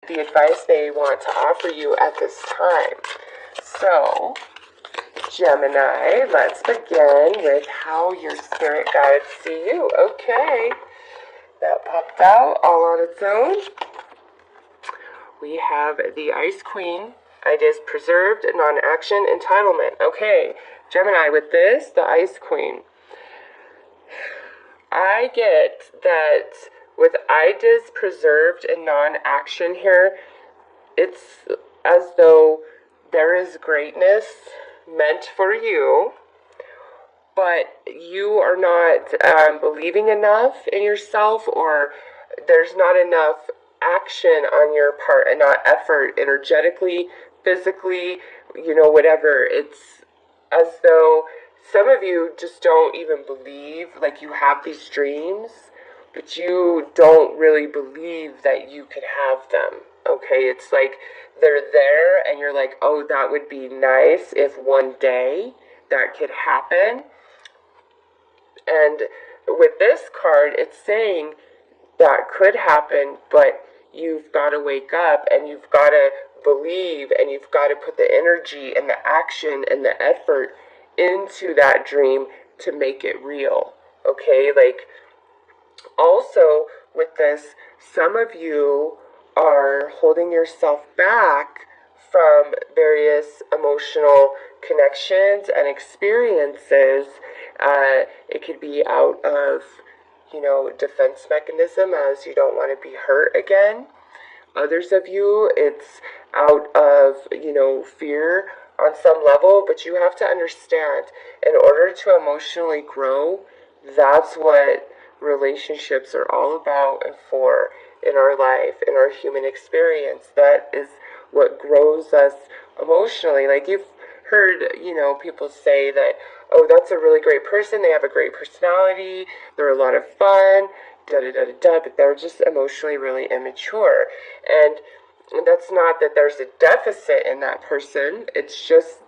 the advice they want to offer you at this time. So, Gemini, let's begin with how your spirit guides see you. Okay, that popped out all on its own. We have the Ice Queen, ideas preserved, non-action, entitlement. Okay, Gemini, with this, the Ice Queen. I get that with ideas preserved and non-action here, it's as though there is greatness meant for you, but you are not believing enough in yourself, or there's not enough action on your part, and not effort energetically, physically, whatever. It's as though some of you just don't even believe, like you have these dreams, but you don't really believe that you could have them. Okay, it's like they're there and you're like, oh, that would be nice if one day that could happen. And with this card, it's saying that could happen, but you've got to wake up and you've got to believe and you've got to put the energy and the action and the effort into that dream to make it real. Okay, like also with this, some of you are holding yourself back from various emotional connections and experiences. It could be out of, defense mechanism, as you don't want to be hurt again. Others of you, it's out of, fear on some level, but you have to understand, in order to emotionally grow, that's what relationships are all about and for in our life, in our human experience. That is what grows us emotionally. Like you've heard, people say that, oh, that's a really great person, they have a great personality, they're a lot of fun, but they're just emotionally really immature. And that's not that there's a deficit in that person, it's just,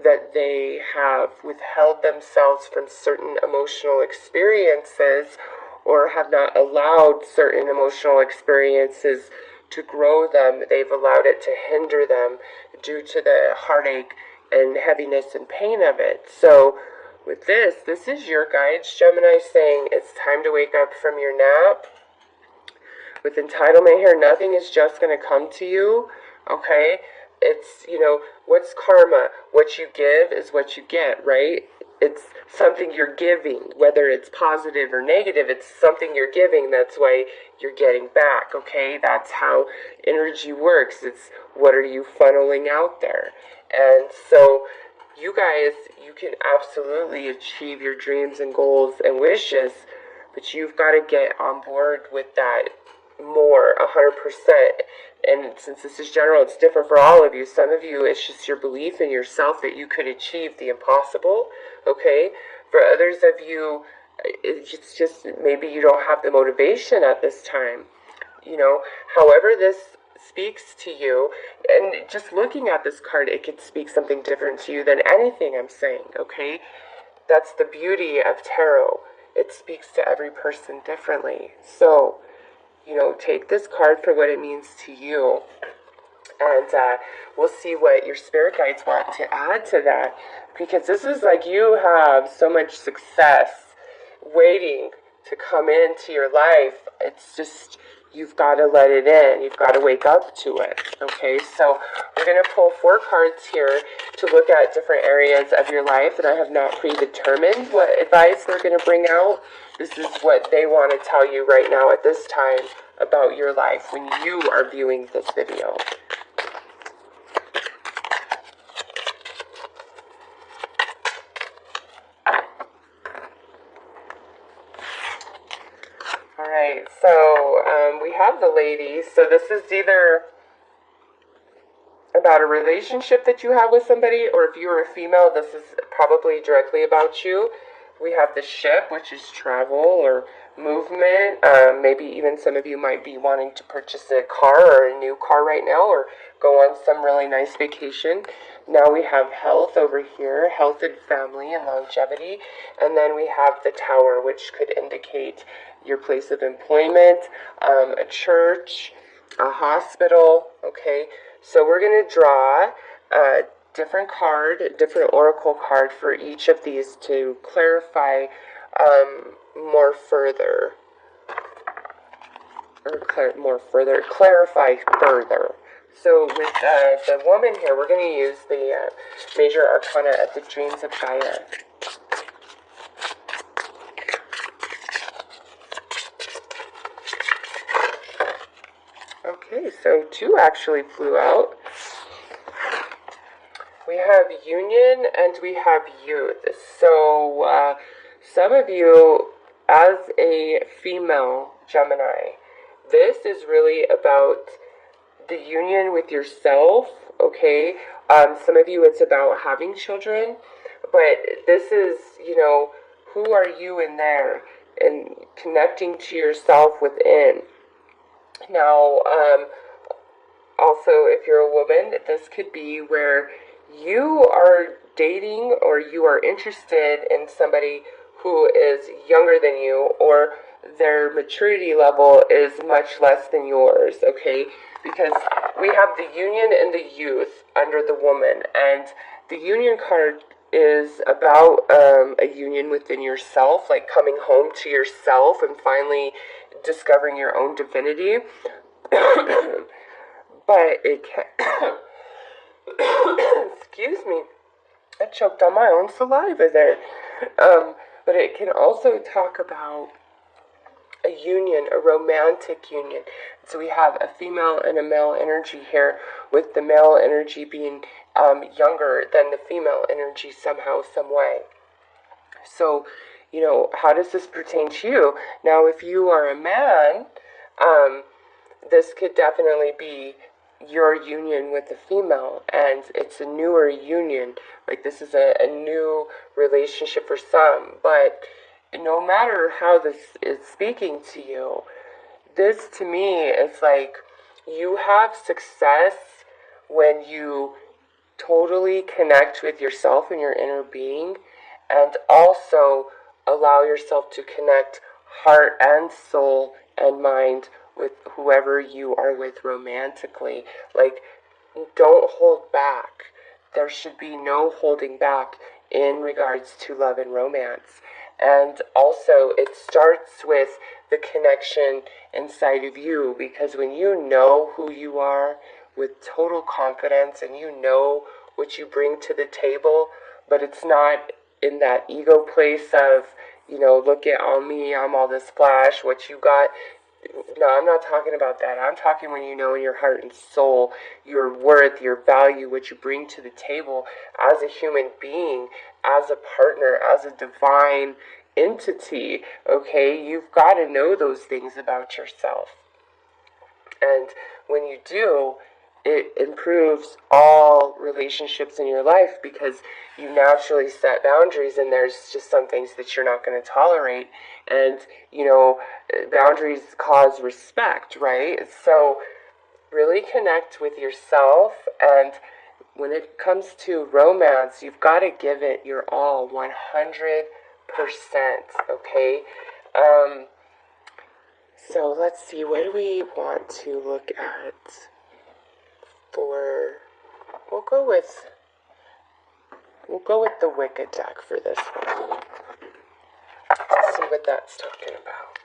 that they have withheld themselves from certain emotional experiences, or have not allowed certain emotional experiences to grow them. They've allowed it to hinder them due to the heartache and heaviness and pain of it. So with this is your guides, Gemini, saying it's time to wake up from your nap. With entitlement here, nothing is just going to come to you, okay? It's, what's karma? What you give is what you get, right? It's something you're giving, whether it's positive or negative, it's something you're giving, that's why you're getting back, okay? That's how energy works. It's what are you funneling out there? And so you guys, you can absolutely achieve your dreams and goals and wishes, but you've got to get on board with that more, 100%. And since this is general, it's different for all of you. Some of you, it's just your belief in yourself that you could achieve the impossible, okay? For others of you, it's just maybe you don't have the motivation at this time. However this speaks to you, and just looking at this card, it could speak something different to you than anything I'm saying, okay? That's the beauty of tarot. It speaks to every person differently. So, take this card for what it means to you, and we'll see what your spirit guides want to add to that, because this is like you have so much success waiting to come into your life. It's just, you've got to let it in. You've got to wake up to it, okay? So we're going to pull 4 cards here to look at different areas of your life, and I have not predetermined what advice they're going to bring out. This is what they want to tell you right now at this time about your life when you are viewing this video. Alright, so we have the lady. So this is either about a relationship that you have with somebody, or if you're a female, this is probably directly about you. We have the ship, which is travel or movement. Maybe even some of you might be wanting to purchase a car or a new car right now, or go on some really nice vacation. Now we have health over here, health and family and longevity. And then we have the tower, which could indicate your place of employment, a church, a hospital. Okay, so we're going to draw a different card, a different oracle card for each of these to clarify more further, or clarify further. So with the woman here, we're going to use the major arcana of the dreams of Gaia. Okay, so 2 actually flew out. We have union and we have youth. So some of you, as a female Gemini, this is really about the union with yourself, okay? Some of you, it's about having children, but this is, who are you in there and connecting to yourself within. Now, also, if you're a woman, this could be where you are dating or you are interested in somebody who is younger than you, or their maturity level is much less than yours, okay? Because we have the union and the youth under the woman, and the union card is about a union within yourself, like coming home to yourself and finally discovering your own divinity. But it can excuse me, I choked on my own saliva there. But it can also talk about a union, a romantic union. So we have a female and a male energy here, with the male energy being younger than the female energy somehow, some way. So, how does this pertain to you? Now, if you are a man, this could definitely be your union with the female, and it's a newer union. Like, this is a new relationship for some, but no matter how this is speaking to you, this to me is like you have success when you totally connect with yourself and your inner being, and also allow yourself to connect heart and soul and mind with whoever you are with romantically. Like, don't hold back. There should be no holding back in regards to love and romance. And also, it starts with the connection inside of you, because when you know who you are with total confidence and you know what you bring to the table, but it's not in that ego place of, look at all me, I'm all this flash, what you got. No, I'm not talking about that. I'm talking when you know in your heart and soul your worth, your value, what you bring to the table as a human being, as a partner, as a divine entity, okay? You've got to know those things about yourself. And when you do, it improves all relationships in your life, because you naturally set boundaries, and there's just some things that you're not going to tolerate. And, boundaries cause respect, right? So really connect with yourself. And when it comes to romance, you've got to give it your all, 100%, okay? So let's see, what do we want to look at? We'll go with the Wicked deck for this one. Let's see what that's talking about.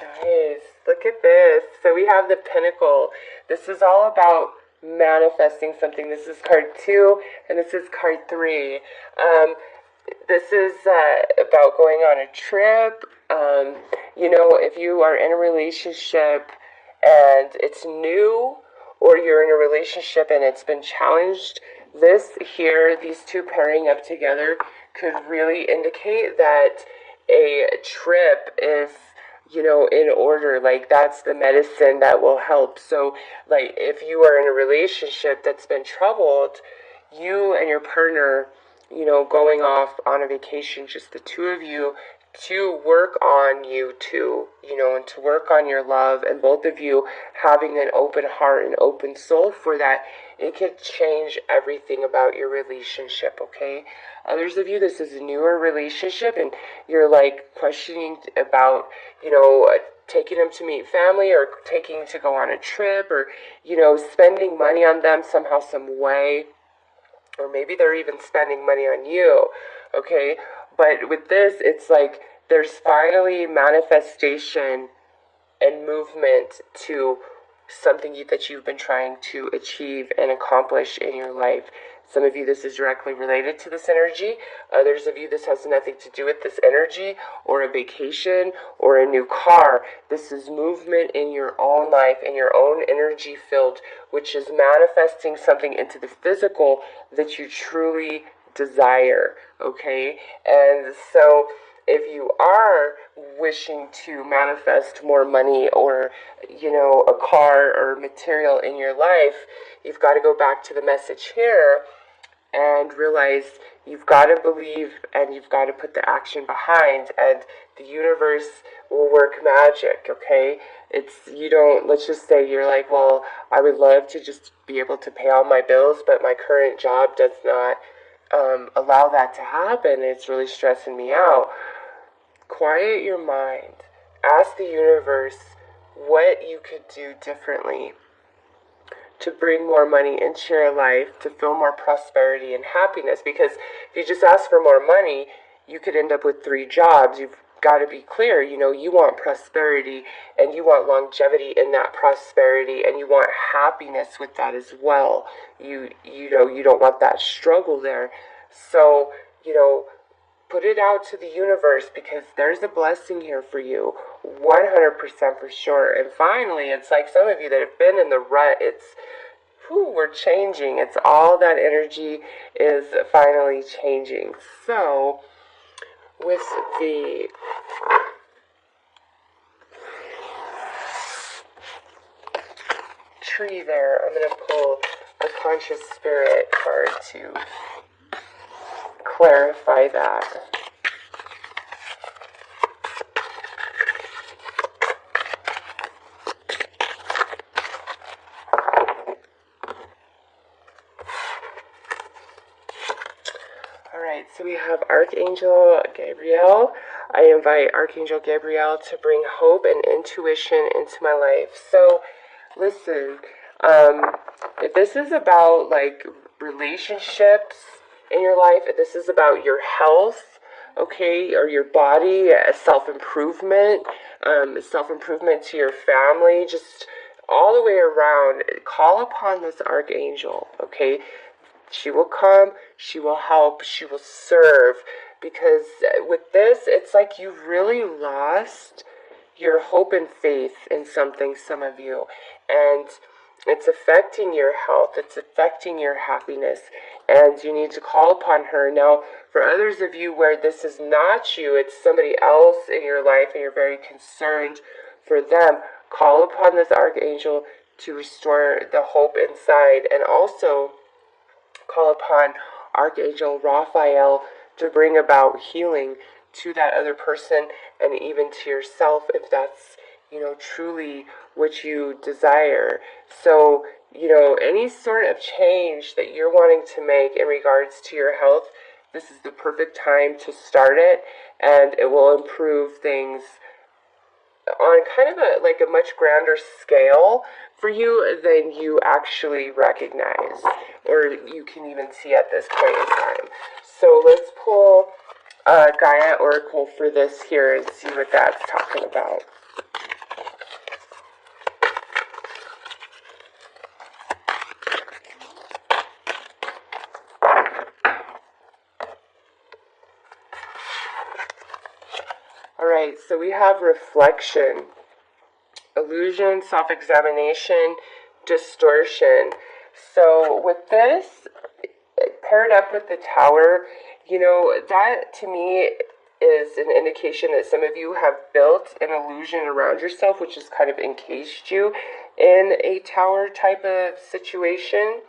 Nice. Look at this. So we have the Pentacle. This is all about manifesting something. This is card 2, and this is card 3. This is about going on a trip. If you are in a relationship and it's new, or you're in a relationship and it's been challenged, this here, these two pairing up together, could really indicate that a trip is, in order. Like, that's the medicine that will help. So, like, if you are in a relationship that's been troubled, you and your partner, going off on a vacation, just the two of you, to work on you too, and to work on your love, and both of you having an open heart and open soul for that, it could change everything about your relationship, okay? Others of you, this is a newer relationship, and you're like questioning about, taking them to meet family, or taking to go on a trip, or, spending money on them somehow, some way. Or maybe they're even spending money on you, okay? But with this, it's like there's finally manifestation and movement to something that you've been trying to achieve and accomplish in your life. Some of you, this is directly related to this energy. Others of you, this has nothing to do with this energy or a vacation or a new car. This is movement in your own life, in your own energy field, which is manifesting something into the physical that you truly desire, okay? And so if you are wishing to manifest more money, or, a car or material in your life, you've got to go back to the message here and realize you've got to believe, and you've got to put the action behind, and the universe will work magic, okay? Let's just say you're like, well, I would love to just be able to pay all my bills, but my current job does not allow that to happen. It's really stressing me out. Quiet your mind. Ask the universe what you could do differently to bring more money into your life, to feel more prosperity and happiness. Because if you just ask for more money, you could end up with 3 jobs. You've got to be clear, you want prosperity, and you want longevity in that prosperity, and you want happiness with that as well. You don't want that struggle there. So, put it out to the universe, because there's a blessing here for you, 100% for sure. And finally, it's like some of you that have been in the rut, we're changing. It's all that energy is finally changing. So, with the tree there, I'm going to pull a conscious spirit card to clarify that. Alright, so we have Archangel Gabriel. I invite Archangel Gabriel to bring hope and intuition into my life. So, listen, if this is about like relationships in your life, if this is about your health, okay, or your body, self-improvement to your family, just all the way around, call upon this Archangel, okay? She will come, she will help, she will serve, because with this, it's like you've really lost your hope and faith in something, some of you, and it's affecting your health, it's affecting your happiness, and you need to call upon her. Now, for others of you where this is not you, it's somebody else in your life, and you're very concerned for them, call upon this Archangel to restore the hope inside, and also call upon Archangel Raphael to bring about healing to that other person, and even to yourself, if that's, truly what you desire. So, any sort of change that you're wanting to make in regards to your health, this is the perfect time to start it, and it will improve things on kind of a much grander scale for you than you actually recognize, or you can even see at this point in time. So let's pull Gaia Oracle for this here and see what that's talking about. Alright, so we have reflection, illusion, self-examination, distortion. So with this, paired up with the Tower, that to me is an indication that some of you have built an illusion around yourself, which has kind of encased you in a tower type of situation.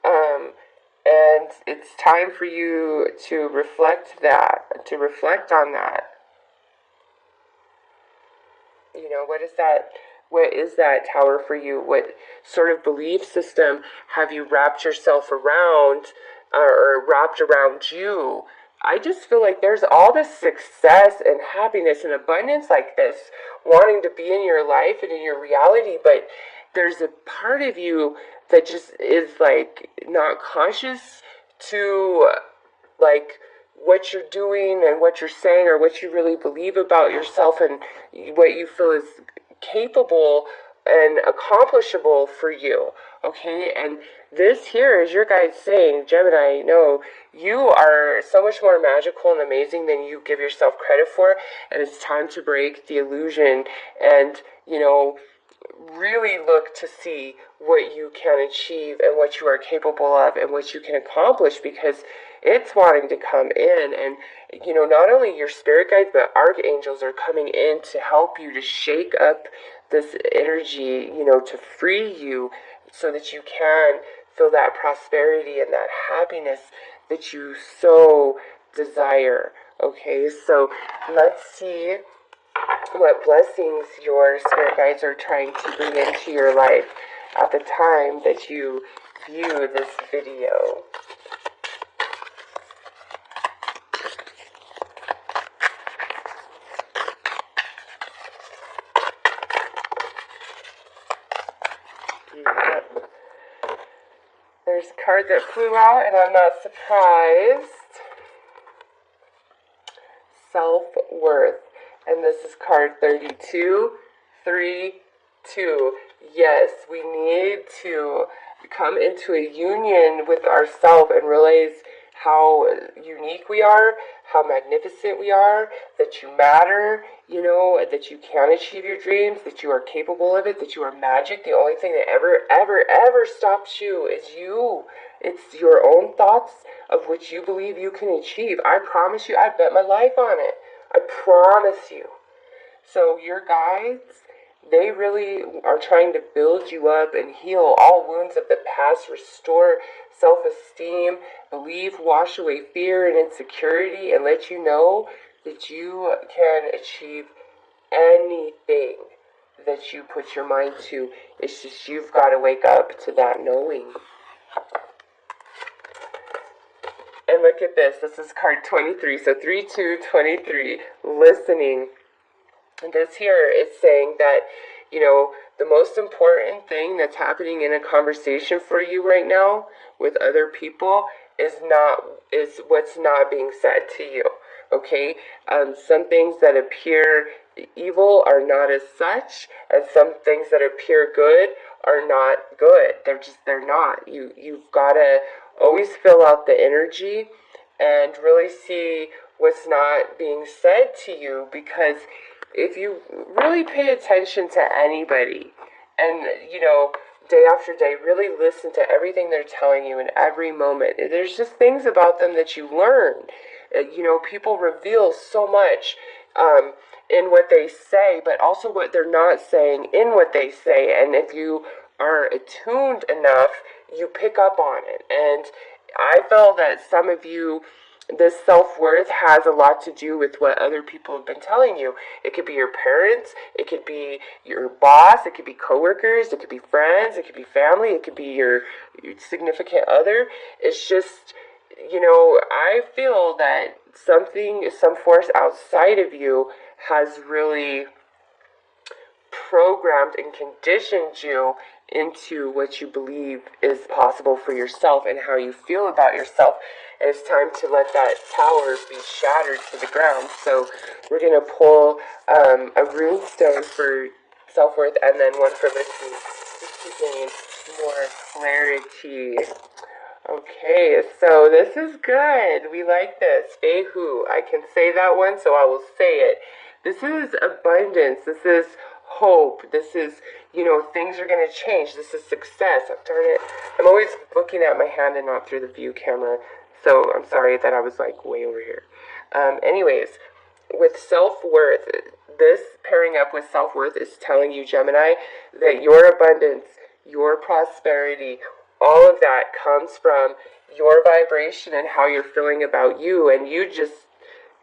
And it's time for you to reflect on that. What is that? What is that tower for you? What sort of belief system have you wrapped yourself around, or wrapped around you? I just feel like there's all this success and happiness and abundance like this wanting to be in your life and in your reality, but there's a part of you that just is like not conscious to like what you're doing and what you're saying, or what you really believe about yourself, and what you feel is capable and accomplishable for you. Okay, and this here is your guide saying, Gemini, no, you are so much more magical and amazing than you give yourself credit for, and it's time to break the illusion and, really look to see what you can achieve and what you are capable of and what you can accomplish, because it's wanting to come in. And not only your spirit guides but archangels are coming in to help you, to shake up this energy, to free you so that you can feel that prosperity and that happiness that you so desire. Okay, so let's see what blessings your spirit guides are trying to bring into your life at the time that you view this video. There's a card that flew out, and I'm not surprised. Self-worth. And this is card 32, 3, 2. Yes, we need to come into a union with ourselves and realize how unique we are, how magnificent we are, that you matter, that you can achieve your dreams, that you are capable of it, that you are magic. The only thing that ever stops you is you. It's your own thoughts of which you believe you can achieve. I promise you, I bet my life on it. I promise you. So your guides, they really are trying to build you up and heal all wounds of the past, restore self-esteem, believe, wash away fear and insecurity, and let you know that you can achieve anything that you put your mind to. It's just you've got to wake up to that knowing. And look at this. This is card 23. So 3, 2, 23. Listening. And this here is saying that, the most important thing that's happening in a conversation for you right now with other people is what's not being said to you. Okay? Some things that appear evil are not as such, and some things that appear good are not good. They're not. You've got to always fill out the energy and really see what's not being said to you, because if you really pay attention to anybody and, day after day, really listen to everything they're telling you in every moment, there's just things about them that you learn. People reveal so much in what they say, but also what they're not saying in what they say. And if you are attuned enough, you pick up on it. And I feel that some of you, this self-worth has a lot to do with what other people have been telling you. It could be your parents, it could be your boss, it could be coworkers, it could be friends, it could be family, it could be your significant other. It's just, I feel that some force outside of you has really programmed and conditioned you into what you believe is possible for yourself and how you feel about yourself. And it's time to let that tower be shattered to the ground. So we're going to pull a rune stone for self-worth and then one for listening, just to gain more clarity. Okay, so this is good. We like this. Behu. I can say that one, so I will say it. This is abundance. This is hope. This is, things are going to change. This is success. Darn it. I'm always looking at my hand and not through the view camera. So I'm sorry that I was like way over here. Anyways, with self-worth, this pairing up with self-worth is telling you, Gemini, that your abundance, your prosperity, all of that comes from your vibration and how you're feeling about you. And you just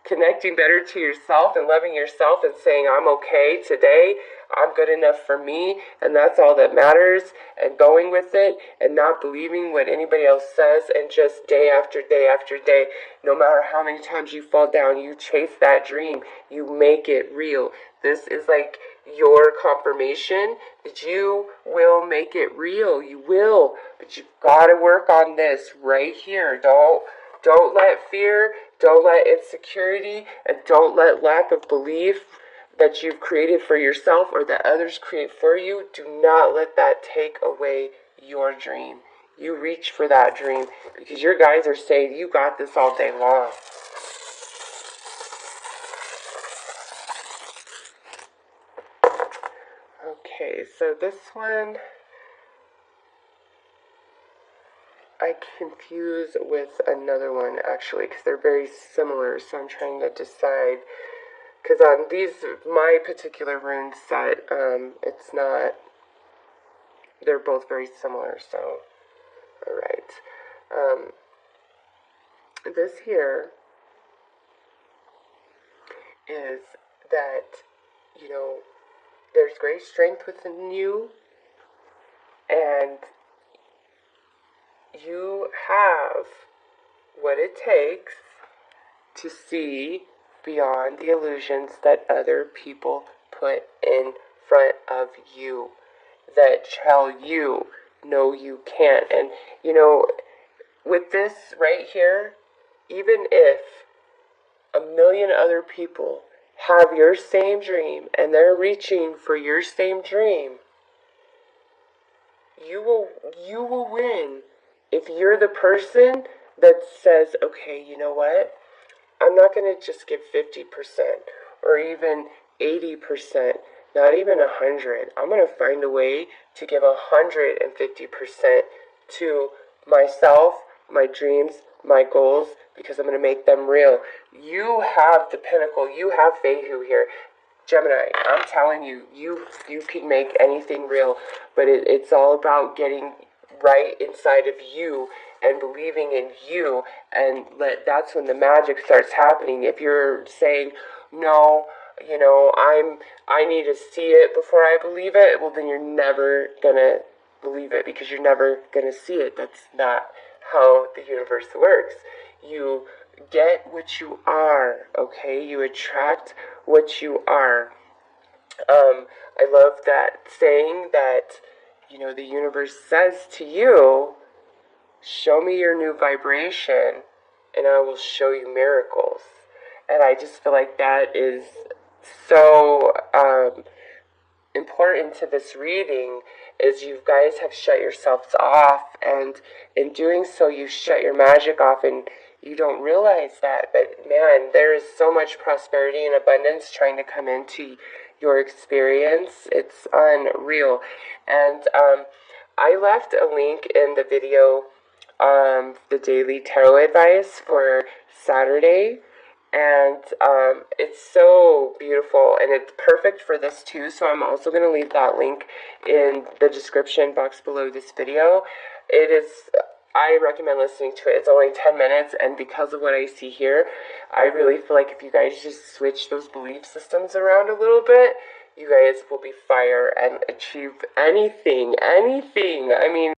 connecting better to yourself and loving yourself and saying, I'm okay today, I'm good enough for me, and that's all that matters, and going with it and not believing what anybody else says, and just day after day after day, no matter how many times you fall down, you chase that dream, you make it real. This is like your confirmation that you will make it real. You will, but you've got to work on this right here. Don't let fear, don't let insecurity, and don't let lack of belief that you've created for yourself or that others create for you, do not let that take away your dream. You reach for that dream because your guys are saying you got this all day long. Okay, so this one I confuse with another one actually because they're very similar, so I'm trying to decide. Because on these, my particular rune set, it's not, they're both very similar, so, alright. This here is that, you know, there's great strength within you, and you have what it takes to see beyond the illusions that other people put in front of you, that tell you, no, you can't. And, you know, with this right here, even if a million other people have your same dream and they're reaching for your same dream, you will win if you're the person that says, okay, you know what? I'm not going to just give 50% or even 80%, not even 100. I'm going to find a way to give 150% to myself, my dreams, my goals, because I'm going to make them real. You have the pinnacle. You have Fehu here. Gemini, I'm telling you, you can make anything real, but it's all about getting right inside of you and believing in you, and that's when the magic starts happening. If you're saying, no, you know, I need to see it before I believe it, well, then you're never gonna believe it because you're never gonna see it. That's not how the universe works. You get what you are, okay? You attract what you are. I love that saying that, you know, the universe says to you, show me your new vibration and I will show you miracles. And I just feel like that is so important to this reading, is you guys have shut yourselves off, and in doing so you shut your magic off, and you don't realize that, but man, there is so much prosperity and abundance trying to come into your experience. It's unreal. And I left a link in the video, the daily tarot advice for Saturday, and it's so beautiful, and it's perfect for this too, so I'm also going to leave that link in the description box below this video. I recommend listening to it. It's only 10 minutes, and because of what I see here, I really feel like if you guys just switch those belief systems around a little bit, you guys will be fire and achieve anything. I mean...